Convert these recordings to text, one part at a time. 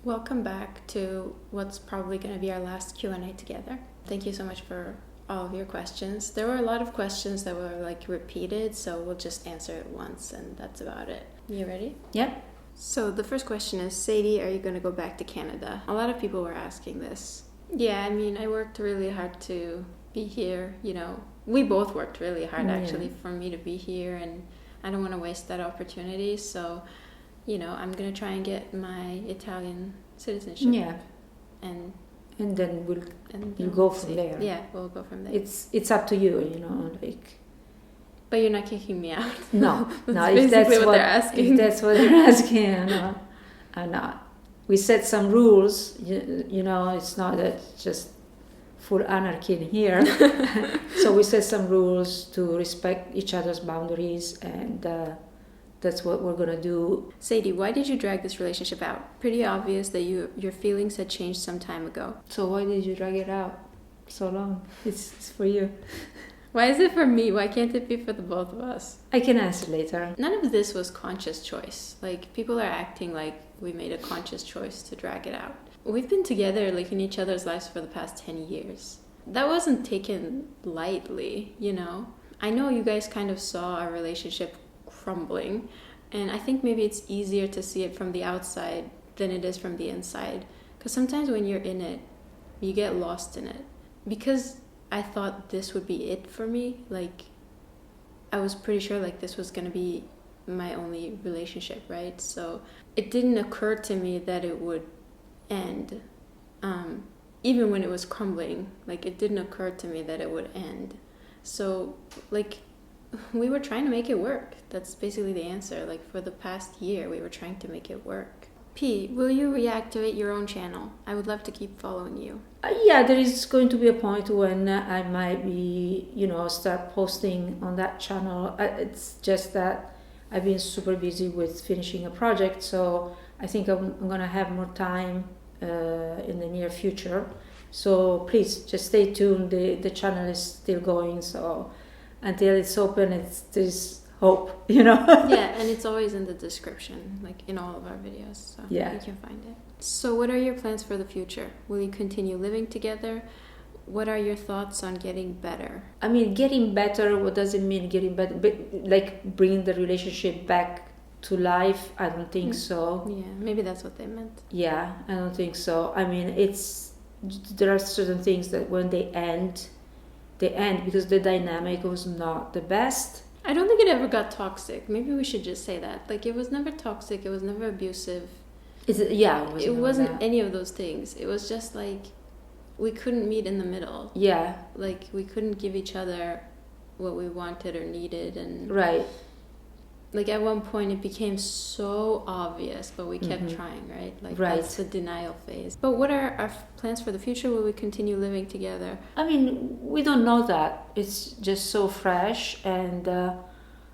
Welcome back to what's probably going to be our last Q&A together. Thank you so much for all of your questions. There were a lot of questions that were repeated, so we'll just answer it once and that's about it. You ready? Yep. So the first question is, Sadie, are you going to go back to Canada? A lot of people were asking this. Yeah, I worked really hard to be here, We both worked really hard actually for me to be here, and I don't want to waste that opportunity, so I'm going to try and get my Italian citizenship. Yeah. And then we'll go from there. Yeah, we'll go from there. It's up to you, But you're not kicking me out. No, if that's what they're asking. If that's what they're asking, no, I'm not. We set some rules, it's not that just full anarchy in here. So we set some rules to respect each other's boundaries, and that's what we're going to do. Sadie, why did you drag this relationship out? Pretty obvious that your feelings had changed some time ago. So why did you drag it out so long? It's for you. Why is it for me? Why can't it be for the both of us? I can answer later. None of this was conscious choice. People are acting like we made a conscious choice to drag it out. We've been together, in each other's lives for the past 10 years. That wasn't taken lightly, I know you guys kind of saw our relationship crumbling, and I think maybe it's easier to see it from the outside than it is from the inside. Because sometimes when you're in it, you get lost in it. Because I thought this would be it for me, I was pretty sure this was going to be my only relationship, right? So it didn't occur to me that it would end. Even when it was crumbling, it didn't occur to me that it would end. So we were trying to make it work. That's basically the answer. For the past year, we were trying to make it work. P, will you reactivate your own channel? I would love to keep following you. Yeah, there is going to be a point when I might be, start posting on that channel. It's just that I've been super busy with finishing a project, so I think I'm going to have more time in the near future. So please, just stay tuned. The channel is still going, so until it's open, there's hope, Yeah, and it's always in the description, in all of our videos, so you can find it. So what are your plans for the future? Will you continue living together? What are your thoughts on getting better? Getting better, what does it mean, getting better? Bringing the relationship back to life? I don't think so. Yeah, maybe that's what they meant. Yeah, I don't think so. There are certain things that when they end because the dynamic was not the best. I don't think it ever got toxic. Maybe we should just say that. It was never toxic. It was never abusive. It wasn't any of those things. It was just we couldn't meet in the middle. Yeah. We couldn't give each other what we wanted or needed. And right. At one point it became so obvious, but we kept trying, right? Right. That's the denial phase. But what are our plans for the future? Will we continue living together? We don't know that. It's just so fresh, and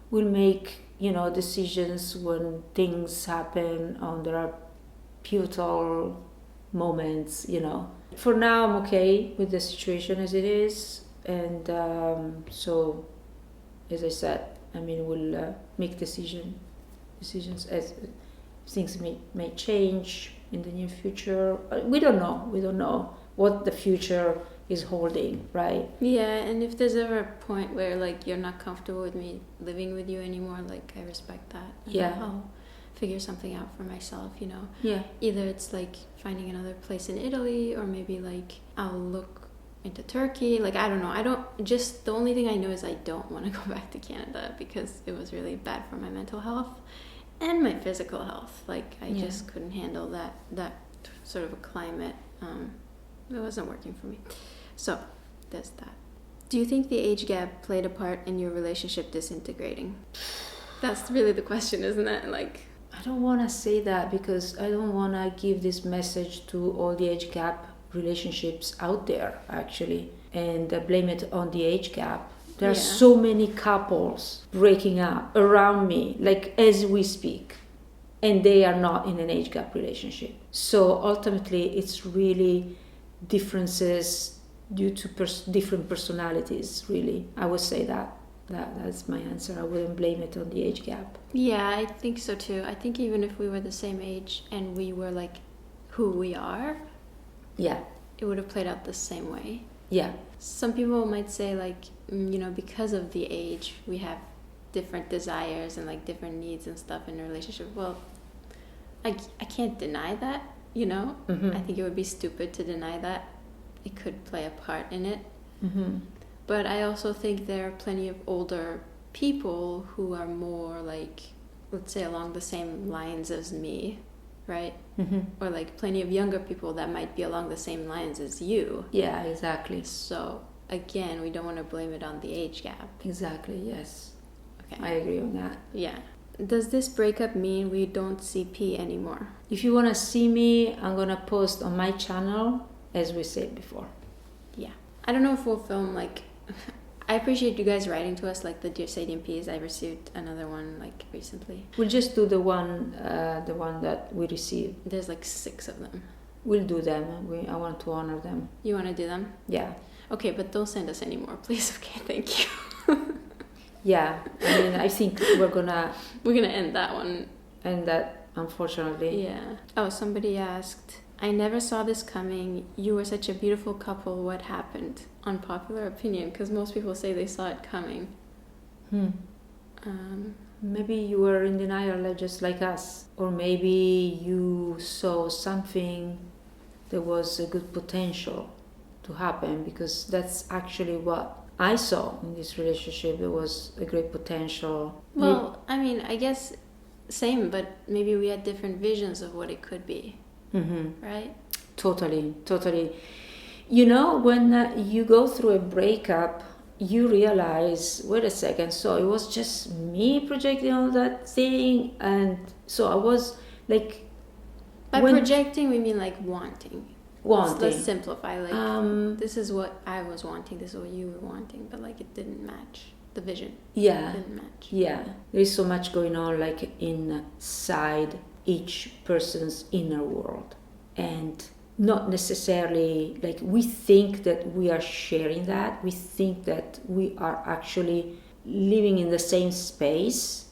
we'll make, decisions when things happen, there are pivotal moments, For now, I'm okay with the situation as it is, and so, as I said, we'll make decisions as things may change in the near future. We don't know what the future is holding, right? Yeah, and if there's ever a point where you're not comfortable with me living with you anymore, I respect that. Yeah. I'll figure something out for myself, Yeah. Either it's finding another place in Italy, or maybe I'll look into Turkey. I don't know. The only thing I know is I don't want to go back to Canada because it was really bad for my mental health and my physical health. I just couldn't handle that sort of a climate. It wasn't working for me. So there's that. Do you think the age gap played a part in your relationship disintegrating? That's really the question, isn't it? I don't want to say that because I don't want to give this message to all the age gap relationships out there, actually, and blame it on the age gap. There are so many couples breaking up around me, as we speak, and they are not in an age gap relationship. So ultimately, it's really differences due to different personalities, really. I would say that's my answer. I wouldn't blame it on the age gap. Yeah, I think so too. I think even if we were the same age and we were who we are, Yeah. it would have played out the same way. Yeah. Some people might say, like, because of the age, we have different desires and, like, different needs and stuff in a relationship. Well, I can't deny that, Mm-hmm. I think it would be stupid to deny that. It could play a part in it. Mm-hmm. But I also think there are plenty of older people who are more, like, let's say along the same lines as me, right? Mm-hmm. Or, like, plenty of younger people that might be along the same lines as you. Yeah, exactly. So, again, we don't want to blame it on the age gap. Exactly, yes. Okay. I agree on that. Yeah. Does this breakup mean we don't see P anymore? If you want to see me, I'm going to post on my channel, as we said before. Yeah. I don't know if we'll film, like... I appreciate you guys writing to us, like the Dear Sadie&Ps. I received another one, like, recently. We'll just do the one that we received. There's, like, 6 of them. We'll do them. I want to honor them. You want to do them? Yeah. Okay, but don't send us any more, please. Okay, thank you. Yeah. I mean, I think we're going to... We're going to end that one. end that, unfortunately. Yeah. Oh, somebody asked, I never saw this coming. You were such a beautiful couple. What happened? Unpopular opinion, because most people say they saw it coming. Maybe you were in denial just like us. Or maybe you saw something that was a good potential to happen, because that's actually what I saw in this relationship. There was a great potential. Well, I mean, I guess same, but maybe we had different visions of what it could be. Mm-hmm. Right? Totally. When you go through a breakup, you realize, wait a second, so it was just me projecting all that thing, and so I was like... By projecting, we mean like wanting. Let's simplify. Like, this is what I was wanting, this is what you were wanting, but like it didn't match. The vision. Yeah. Didn't match. Yeah. There is so much going on, like, inside each person's inner world. And not necessarily, like, we think that we are sharing that. We think that we are actually living in the same space,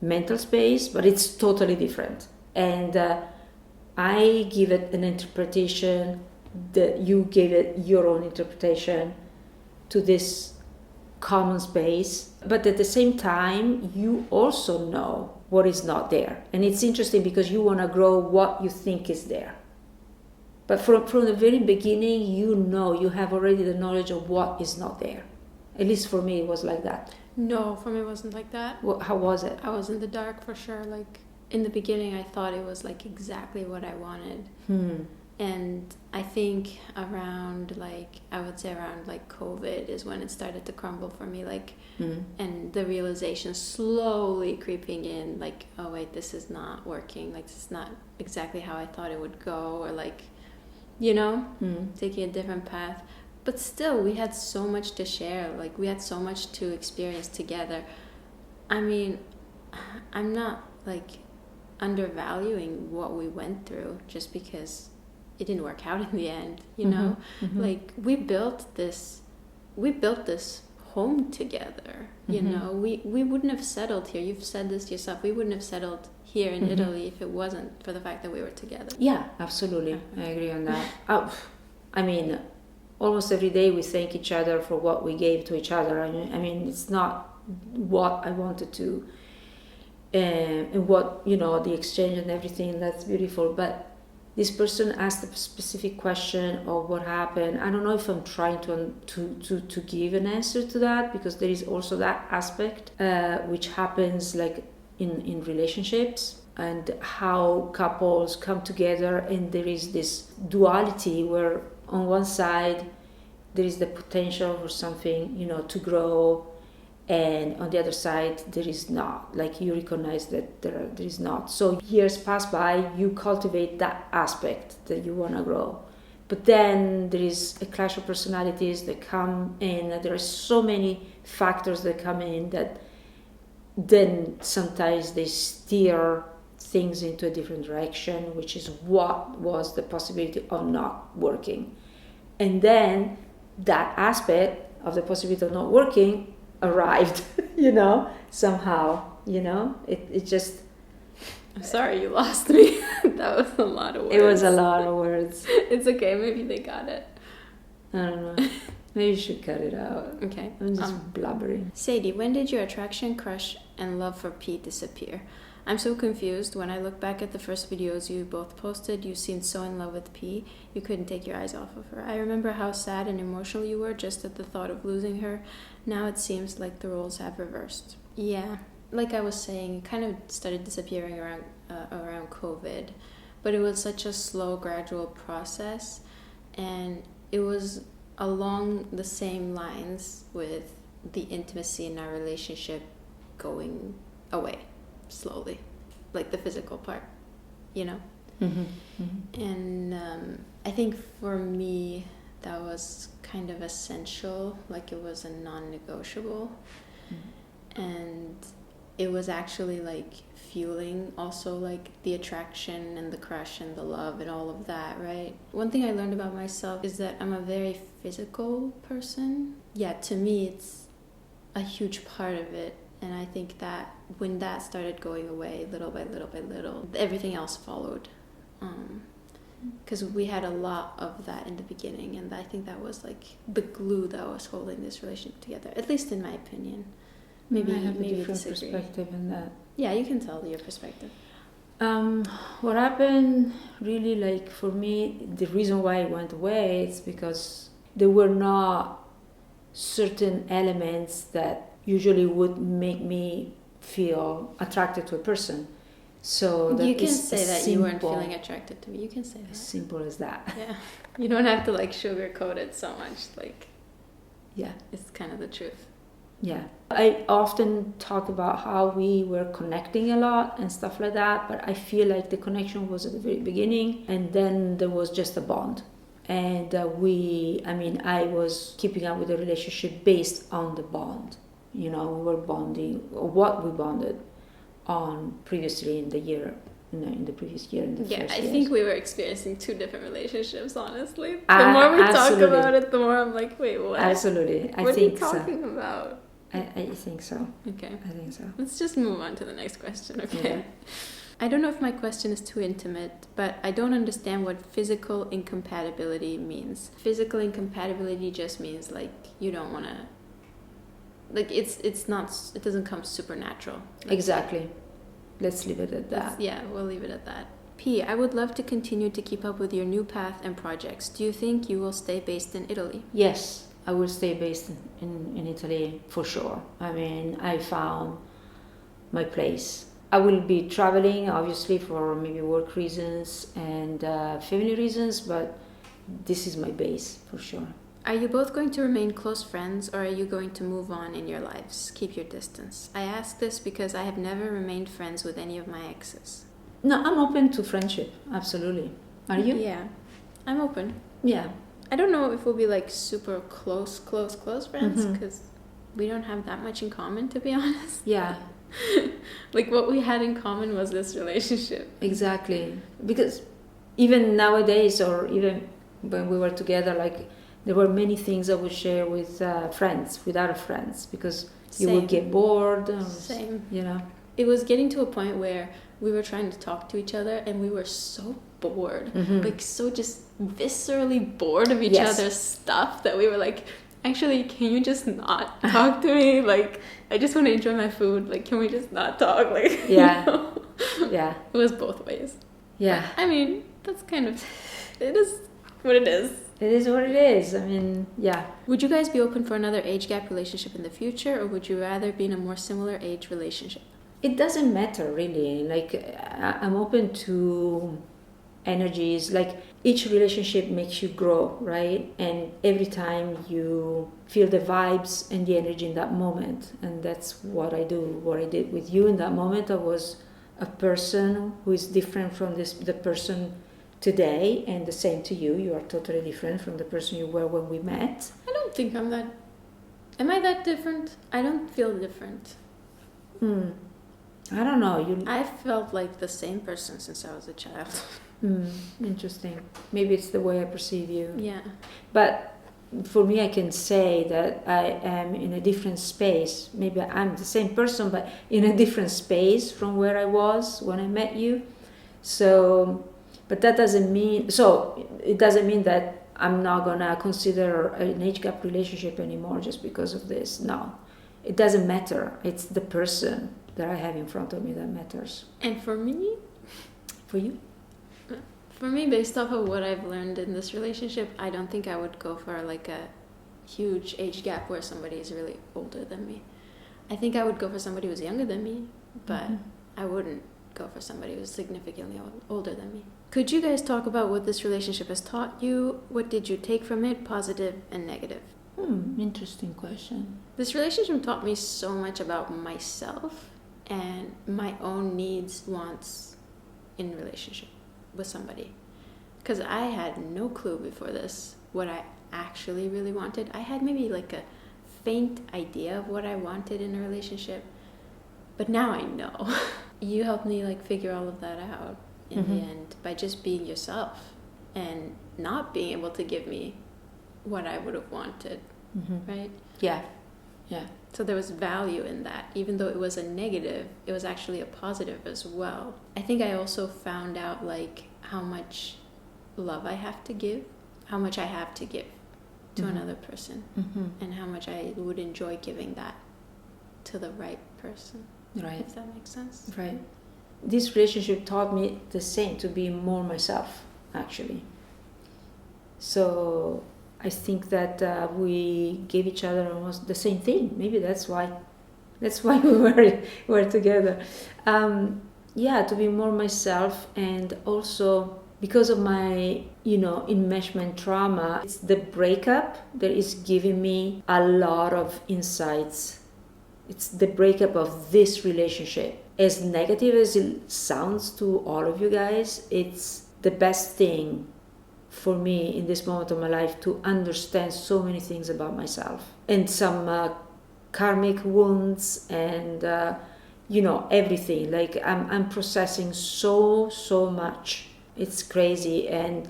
mental space, but it's totally different. And I give it an interpretation, that you gave it your own interpretation to this common space, but at the same time you also know what is not there, and it's interesting because you want to grow what you think is there, but from the very beginning you have already the knowledge of what is not there. At least for me it was like that. No, for me it wasn't like that. Well, how was it? I was in the dark for sure. Like, in the beginning I thought it was like exactly what I wanted. And I think around like COVID is when it started to crumble for me, like, and the realization slowly creeping in, like, oh wait, this is not working, like this is not exactly how I thought it would go, or like, taking a different path. But still, we had so much to share, like we had so much to experience together. I mean, I'm not like undervaluing what we went through just because it didn't work out in the end, like we built this home together, we wouldn't have settled here. You've said this yourself. We wouldn't have settled here in Italy if it wasn't for the fact that we were together. Yeah, absolutely. I agree on that. I mean, almost every day we thank each other for what we gave to each other. I mean, it's not what I wanted to, and what, the exchange and everything, that's beautiful, but this person asked a specific question of what happened. I don't know if I'm trying to give an answer to that, because there is also that aspect which happens like in relationships, and how couples come together, and there is this duality where on one side there is the potential for something, to grow, and on the other side there is not, like you recognize that there is not. So years pass by, you cultivate that aspect that you want to grow, but then there is a clash of personalities that come in. There are so many factors that come in that then sometimes they steer things into a different direction, which is what was the possibility of not working. And then that aspect of the possibility of not working arrived, somehow, it just... I'm sorry, you lost me. That was a lot of words. It was a lot of words. It's okay, maybe they got it. I don't know. Maybe you should cut it out. Okay. I'm just blubbering. Sadie, when did your attraction, crush, and love for P disappear? I'm so confused. When I look back at the first videos you both posted, you seemed so in love with P, you couldn't take your eyes off of her. I remember how sad and emotional you were just at the thought of losing her. Now it seems like the roles have reversed. Yeah, like I was saying, it kind of started disappearing around COVID, but it was such a slow, gradual process, and it was along the same lines with the intimacy in our relationship going away slowly, like the physical part, you know? Mm-hmm. Mm-hmm. And I think for me that was kind of essential, like it was a non-negotiable. Mm-hmm. And it was actually like fueling also like the attraction and the crush and the love and all of that, right? One thing I learned about myself is that I'm a very physical person. Yeah, to me it's a huge part of it. And I think that when that started going away little by little by little, everything else followed. Because we had a lot of that in the beginning, and I think that was like the glue that was holding this relationship together, at least in my opinion. Maybe I have maybe a different disagree. perspective in that. Yeah, you can tell your perspective. What happened really, like for me, the reason why it went away is because there were not certain elements that usually would make me feel attracted to a person. So that You can is say that simple, you weren't feeling attracted to me. You can say as that. simple as that. Yeah. You don't have to like sugarcoat it so much. Like, Yeah. it's kind of the truth. Yeah. I often talk about how we were connecting a lot and stuff like that, but I feel like the connection was at the very beginning, and then there was just a bond. And I was keeping up with the relationship based on the bond. You know, we were bonding, or what we bonded on previously in the year, in the previous year, in the Yeah, first I years. think we were experiencing two different relationships, honestly. The more we talk Absolutely. about it, the more I'm like, wait, what? Absolutely. What are you talking about? I think so. Okay. I think so. Let's just move on to the next question, okay? Yeah. I don't know if my question is too intimate, but I don't understand what physical incompatibility means. Physical incompatibility just means like you don't want to, like it doesn't come supernatural. Exactly. Let's leave it at that. Yeah, we'll leave it at that. P, I would love to continue to keep up with your new path and projects. Do you think you will stay based in Italy? Yes, I will stay based in Italy for sure. I mean, I found my place. I will be traveling, obviously, for maybe work reasons and family reasons, but this is my base for sure. Are you both going to remain close friends, or are you going to move on in your lives? Keep your distance. I ask this because I have never remained friends with any of my exes. No, I'm open to friendship, absolutely. Are you? Yeah, I'm open. Yeah. I don't know if we'll be like super close friends, Mhm. because we don't have that much in common, to be honest. Yeah, Like what we had in common was this relationship. exactly. Because even nowadays, or even when we were together, like there were many things I would share with friends, with other friends, because you would Same. get bored. Same. You know. It was getting to a point where we were trying to talk to each other and we were so bored, Mhm. like so just viscerally bored of each Yes. other's stuff that we were like, actually, can you just not talk to me? Like, I just want to enjoy my food. Like, can we just not talk? Like, Yeah. you know? Yeah. It was both ways. Yeah. I mean, that's kind of, it is what it is. It is what it is. I mean, yeah. Would you guys be open for another age gap relationship in the future, or would you rather be in a more similar age relationship? It doesn't matter really. Like I'm open to energies. Like each relationship makes you grow, right? And every time you feel the vibes and the energy in that moment, and that's what I do. What I did with you in that moment, I was a person who is different from the person today, and the same to you. You are totally different from the person you were when we met. I don't think I'm that. Am I that different? I don't feel different. I don't know. I've felt like the same person since I was a child. Interesting. Maybe it's the way I perceive you. Yeah. But for me, I can say that I am in a different space. Maybe I'm the same person, but in a different space from where I was when I met you. So, but that doesn't mean, so it doesn't mean that I'm not gonna consider an age gap relationship anymore just because of this. No, it doesn't matter. It's the person that I have in front of me that matters. And for me, For you? For me, based off of what I've learned in this relationship, I don't think I would go for like a huge age gap where somebody is really older than me. I think I would go for somebody who's younger than me, but I wouldn't go for somebody who's significantly older than me. Could you guys talk about what this relationship has taught you? What did you take from it, positive and negative? Interesting question. This relationship taught me so much about myself and my own needs, wants in relationship with somebody. Because I had no clue before this what I actually really wanted. I had maybe like a faint idea of what I wanted in a relationship, but now I know. You helped me like figure all of that out in the end by just being yourself and not being able to give me what I would have wanted, right? Yeah. So there was value in that. Even though it was a negative, it was actually a positive as well. I think I also found out like how much love I have to give, how much I have to give to another person, and how much I would enjoy giving that to the right person. Right. If that makes sense. Right. This relationship taught me the same, to be more myself, actually. So I think that we gave each other almost the same thing. Maybe that's why we were together. To be more myself, and also because of my enmeshment trauma, it's the breakup that is giving me a lot of insights. It's the breakup of this relationship. As negative as it sounds to all of you guys, it's the best thing for me in this moment of my life to understand so many things about myself and some karmic wounds and everything. Like I'm processing so much. It's crazy, and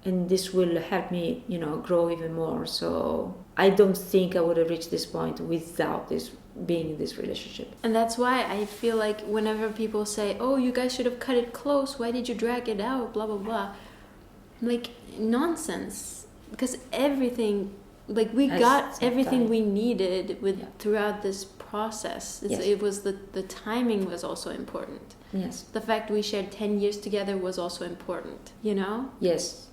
this will help me grow even more. So I don't think I would have reached this point without this being in this relationship. And that's why I feel like whenever people say, oh, you guys should have cut it close, why did you drag it out, blah blah blah, like nonsense. Because everything, like we got everything we needed throughout this process. It was the timing was also important. Yes. The fact we shared 10 years together was also important, Yes.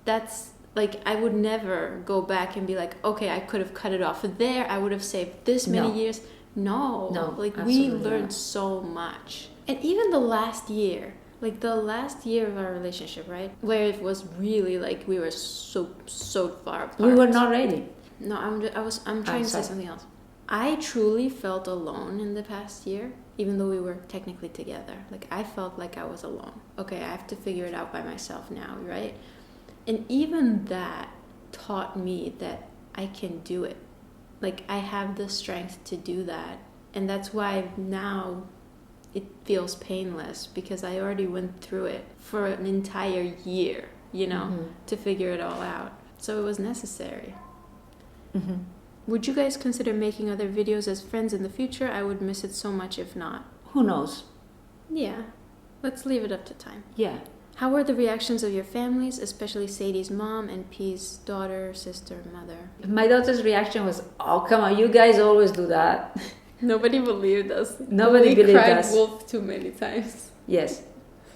That's like, I would never go back and be like, okay, I could have cut it off there, I would have saved this many years. No, like we learned so much. And even the last year of our relationship, right, where it was really like we were so far apart. We were not ready. No, I'm trying to say something else. I truly felt alone in the past year, even though we were technically together. Like I felt like I was alone. Okay, I have to figure it out by myself now, right? And even that taught me that I can do it. Like I have the strength to do that. And that's why now it feels painless, because I already went through it for an entire year, to figure it all out. So it was necessary. Would you guys consider making other videos as friends in the future? I would miss it so much if not. Who knows? Yeah. Let's leave it up to time. Yeah. How were the reactions of your families, especially Sadie's mom and P's daughter, sister, mother? My daughter's reaction was, oh, come on, you guys always do that. Nobody believed us. Nobody believed us. We cried wolf too many times. Yes,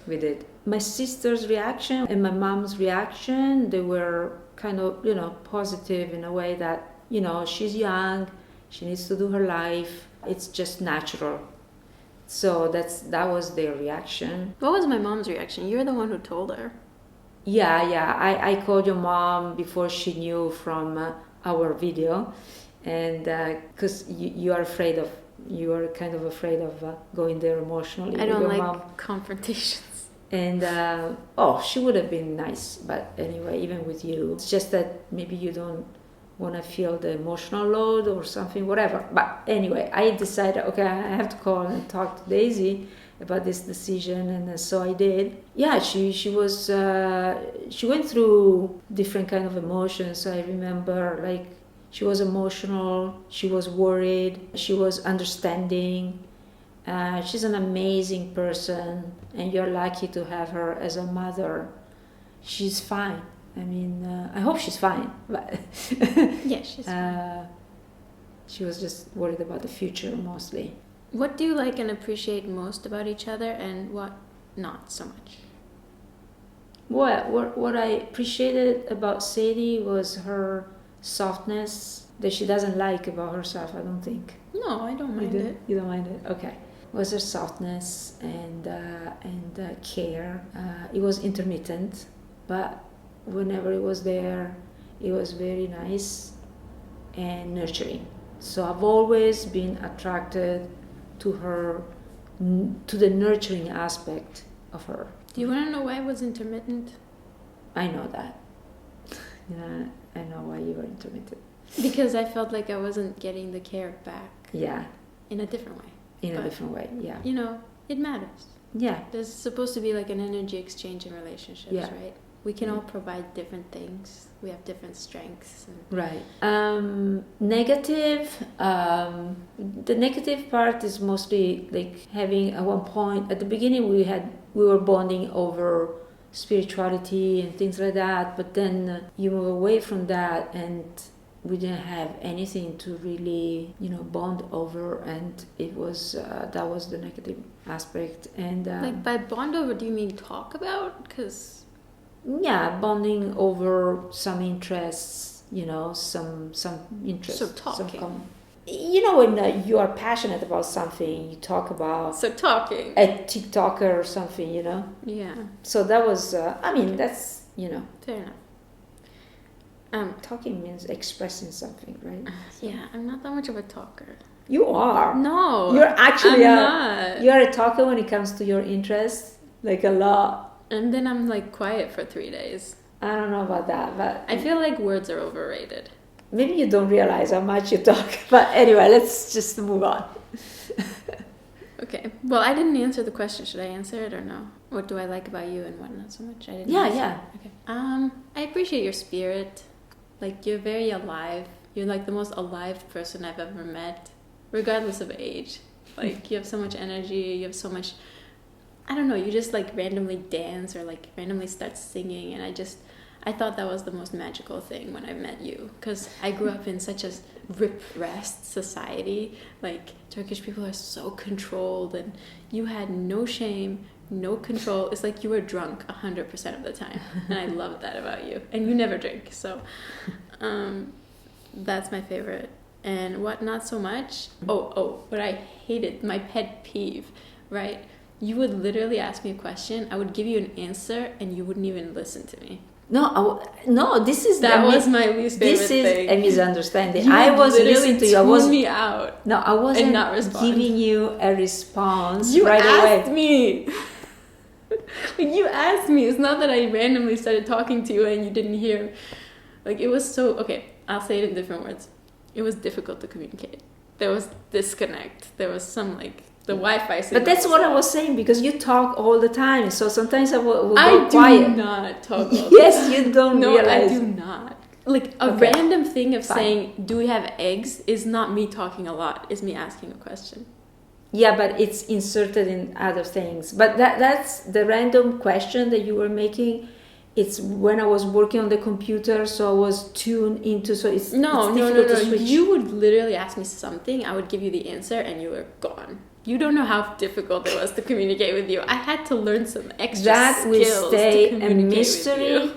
we did. My sister's reaction and my mom's reaction, they were kind of, positive in a way that, she's young, she needs to do her life. It's just natural. So that was their reaction. What was my mom's reaction? You're the one who told her. Yeah. I called your mom before she knew from our video, and because you are kind of afraid of going there emotionally. I don't with your like mom. confrontations. And she would have been nice, but anyway, even with you, it's just that maybe you don't want to feel the emotional load or something, whatever. But anyway, I decided, okay, I have to call and talk to Daisy about this decision, and so I did. Yeah, she was she went through different kind of emotions. I remember, like, she was emotional, she was worried, she was understanding, She's an amazing person, and you're lucky to have her as a mother. She's fine. I mean, I hope she's fine. But Yeah, she's fine. She was just worried about the future mostly. What do you like and appreciate most about each other, and what not so much? What I appreciated about Sadie was her softness that she doesn't like about herself, I don't think. No, I don't mind it. You don't mind it? Okay. Was her softness and care. It was intermittent, but whenever it was there, it was very nice and nurturing. So I've always been attracted to her, to the nurturing aspect of her. Do you want to know why it was intermittent? I know that. Yeah, I know why you were intermittent. Because I felt like I wasn't getting the care back. Yeah. In a different way. In a different way, yeah. You know, it matters. Yeah. There's supposed to be like an energy exchange in relationships, right? We can all provide different things. We have different strengths. Right. Negative. The negative part is mostly like having at one point at the beginning we were bonding over spirituality and things like that, but then you move away from that and we didn't have anything to really bond over, and it was that was the negative aspect. And like by bond over, do you mean talk about? Because yeah, bonding over some interests, some interests. So talking. When you are passionate about something, you talk about. So talking. A TikToker or something, Yeah. So that was, that's, Fair enough. Talking means expressing something, right? Yeah, I'm not that much of a talker. You are. No. You're actually not. You're a talker when it comes to your interests, like a lot. And then I'm like quiet for 3 days. I don't know about that, but I feel like words are overrated. Maybe you don't realize how much you talk. But anyway, let's just move on. Okay. Well, I didn't answer the question. Should I answer it or no? What do I like about you and what not so much? I didn't. Yeah. Okay. I appreciate your spirit. Like, you're very alive. You're like the most alive person I've ever met, regardless of age. Like, you have so much energy. You have so much. I don't know. You just like randomly dance or like randomly start singing, and I thought that was the most magical thing when I met you, because I grew up in such a repressed society. Like, Turkish people are so controlled, and you had no shame, no control. It's like you were drunk 100% of the time, and I loved that about you. And you never drink, so that's my favorite. And what not so much? What I hated, my pet peeve, right? You would literally ask me a question, I would give you an answer, and you wouldn't even listen to me. No, this is that was my least favorite thing. This is a misunderstanding. I was listening to you. I was me out. No, I wasn't not giving you a response you right away. Asked me. Like, you asked me. It's not that I randomly started talking to you and you didn't hear. Like, it was so okay. I'll say it in different words. It was difficult to communicate. There was disconnect. There was some like. The Wi-Fi signal. But that's what I was saying, because you talk all the time. So sometimes I will go quiet. I do not talk all Yes, you don't realize. No, I do not. Like, a random thing of saying, do we have eggs, is not me talking a lot. It's me asking a question. Yeah, but it's inserted in other things. But that's the random question that you were making. It's when I was working on the computer, so I was tuned into. So it's difficult to switch. You would literally ask me something, I would give you the answer, and you were gone. You don't know how difficult it was to communicate with you. I had to learn some extra skills. That will stay a mystery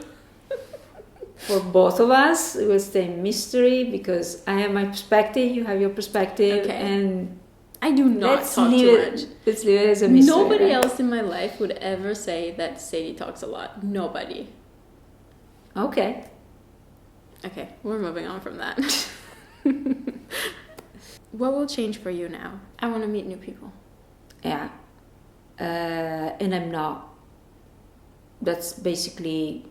for both of us. It will stay a mystery because I have my perspective, you have your perspective, and I do not talk too much. Let's leave it as a mystery. Nobody else in my life would ever say that Sadie talks a lot. Nobody. Okay, we're moving on from that. What will change for you now? I want to meet new people. Yeah. And I'm not. That's basically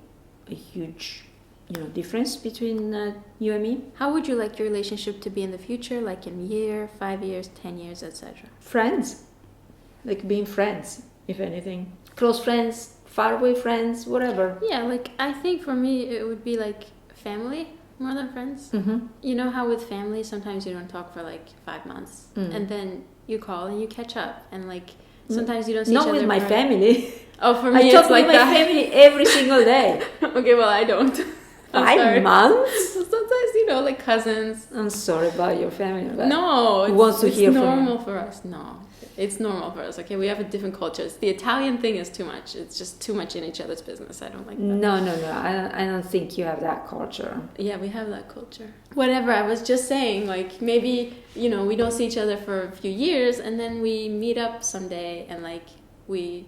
a huge, difference between you and me. How would you like your relationship to be in the future? Like in a year, 5 years, 10 years, etc.? Friends. Like being friends, if anything. Close friends, faraway friends, whatever. Yeah, like I think for me it would be like family. More than friends. Mm-hmm. You know how with family sometimes you don't talk for like 5 months, and then you call and you catch up, and like sometimes you don't see each Not other. with my family. Oh, for me, I it's talk like with my that. family every single day. Okay, well, I don't. I'm 5 sorry. months? Sometimes, like cousins. I'm sorry about your family. But No, who wants to hear it's from normal for us. No, it's normal for us. Okay, we have a different culture. It's the Italian thing is too much. It's just too much in each other's business. I don't like that. No. I don't think you have that culture. Yeah, we have that culture. Whatever, I was just saying, like, maybe, we don't see each other for a few years, and then we meet up someday, and, like, we,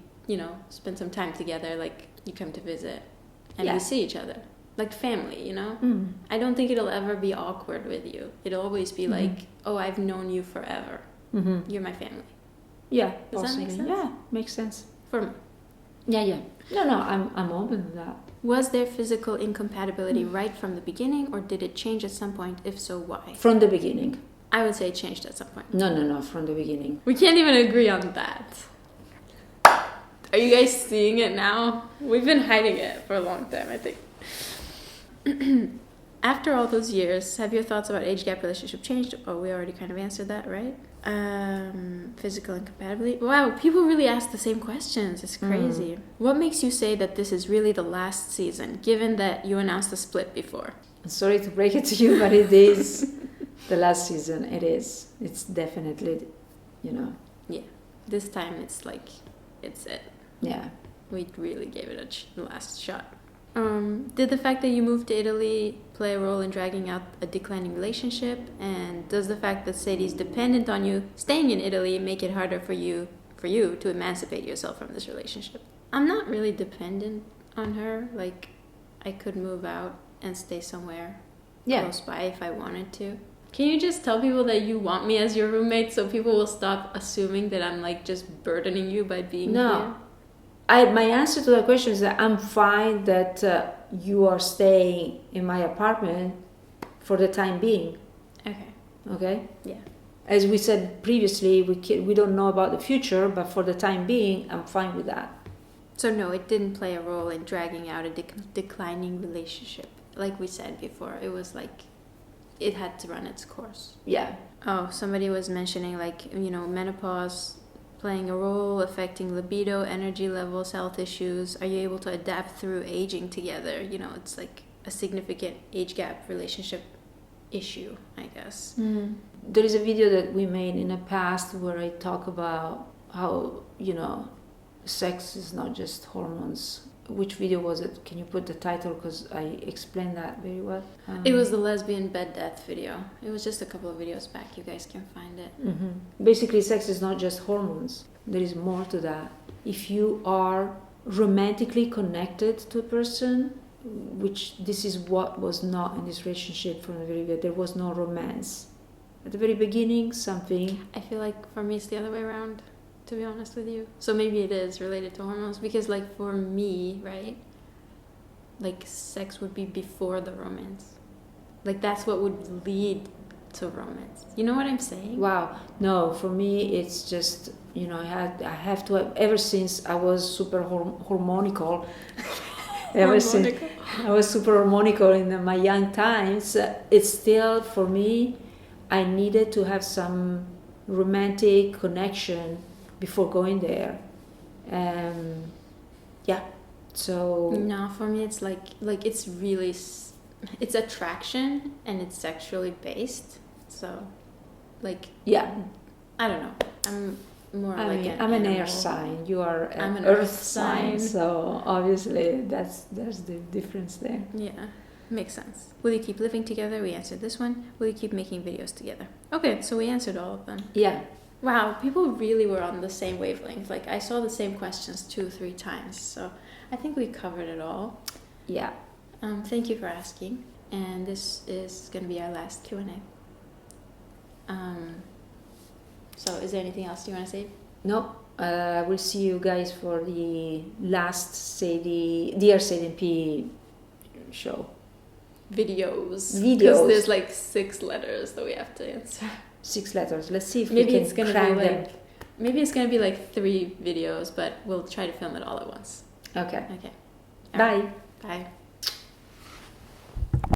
spend some time together, like, you come to visit, and we see each other. Like family, I don't think it'll ever be awkward with you. It'll always be like, oh, I've known you forever. You're my family. Yeah, does possibly. That make sense? Yeah, makes sense. For me. Yeah. No, I'm open to that. Was there physical incompatibility right from the beginning, or did it change at some point? If so, why? From the beginning. I would say it changed at some point. No, from the beginning. We can't even agree on that. Are you guys seeing it now? We've been hiding it for a long time, I think. After all those years, have your thoughts about age gap relationship changed? Oh, we already kind of answered that, right? Physical incompatibility. Wow, people really ask the same questions. It's crazy. What makes you say that this is really the last season, given that you announced a split before? I'm sorry to break it to you, but it is the last season. It is. It's definitely, Yeah. This time it's like, it's it. Yeah. We really gave it a last shot. Did the fact that you moved to Italy play a role in dragging out a declining relationship? And does the fact that Sadie's dependent on you staying in Italy make it harder for you to emancipate yourself from this relationship? I'm not really dependent on her. Like, I could move out and stay somewhere close by if I wanted to. Can you just tell people that you want me as your roommate so people will stop assuming that I'm like just burdening you by being here? My answer to that question is that I'm fine that you are staying in my apartment for the time being. Okay? Yeah. As we said previously, we don't know about the future, but for the time being, I'm fine with that. So no, it didn't play a role in dragging out a declining relationship. Like we said before, it was like it had to run its course. Yeah. Oh, somebody was mentioning like, menopause playing a role, affecting libido, energy levels, health issues. Are you able to adapt through aging together? It's like a significant age gap relationship issue, I guess. There is a video that we made in the past where I talk about how, sex is not just hormones. Which video was it? Can you put the title? Because I explained that very well. It was the lesbian bed death video. It was just a couple of videos back. You guys can find it. Basically, sex is not just hormones. There is more to that. If you are romantically connected to a person, which this is what was not in this relationship from the very beginning, there was no romance. At the very beginning, something... I feel like for me it's the other way around, to be honest with you. So maybe it is related to hormones, because like for me, right, like sex would be before the romance. Like that's what would lead to romance. You know what I'm saying? Wow. No, for me it's just, I have to, ever since I was super hormonical, since I was super hormonical in my young times, it's still, for me, I needed to have some romantic connection before going there. So no, for me it's like it's really it's attraction and it's sexually based. So like I don't know, I'm more I'm an air sign, you are an earth sign, so obviously there's the difference there. Yeah, makes sense. Will you keep living together? We answered this one. Will you keep making videos together? Okay, so we answered all of them. Yeah. Wow, people really were on the same wavelength. Like I saw the same questions 2-3 times, so I think we covered it all. Yeah. Thank you for asking, and this is going to be our last Q&A. So is there anything else you want to say? No. We'll see you guys for the last Dear Sadie&P show. Videos. Because there's like 6 letters that we have to answer. 6 letters. Let's see if maybe we can crack them. Maybe it's going to be like 3 videos, but we'll try to film it all at once. Okay. Okay. Bye. Bye.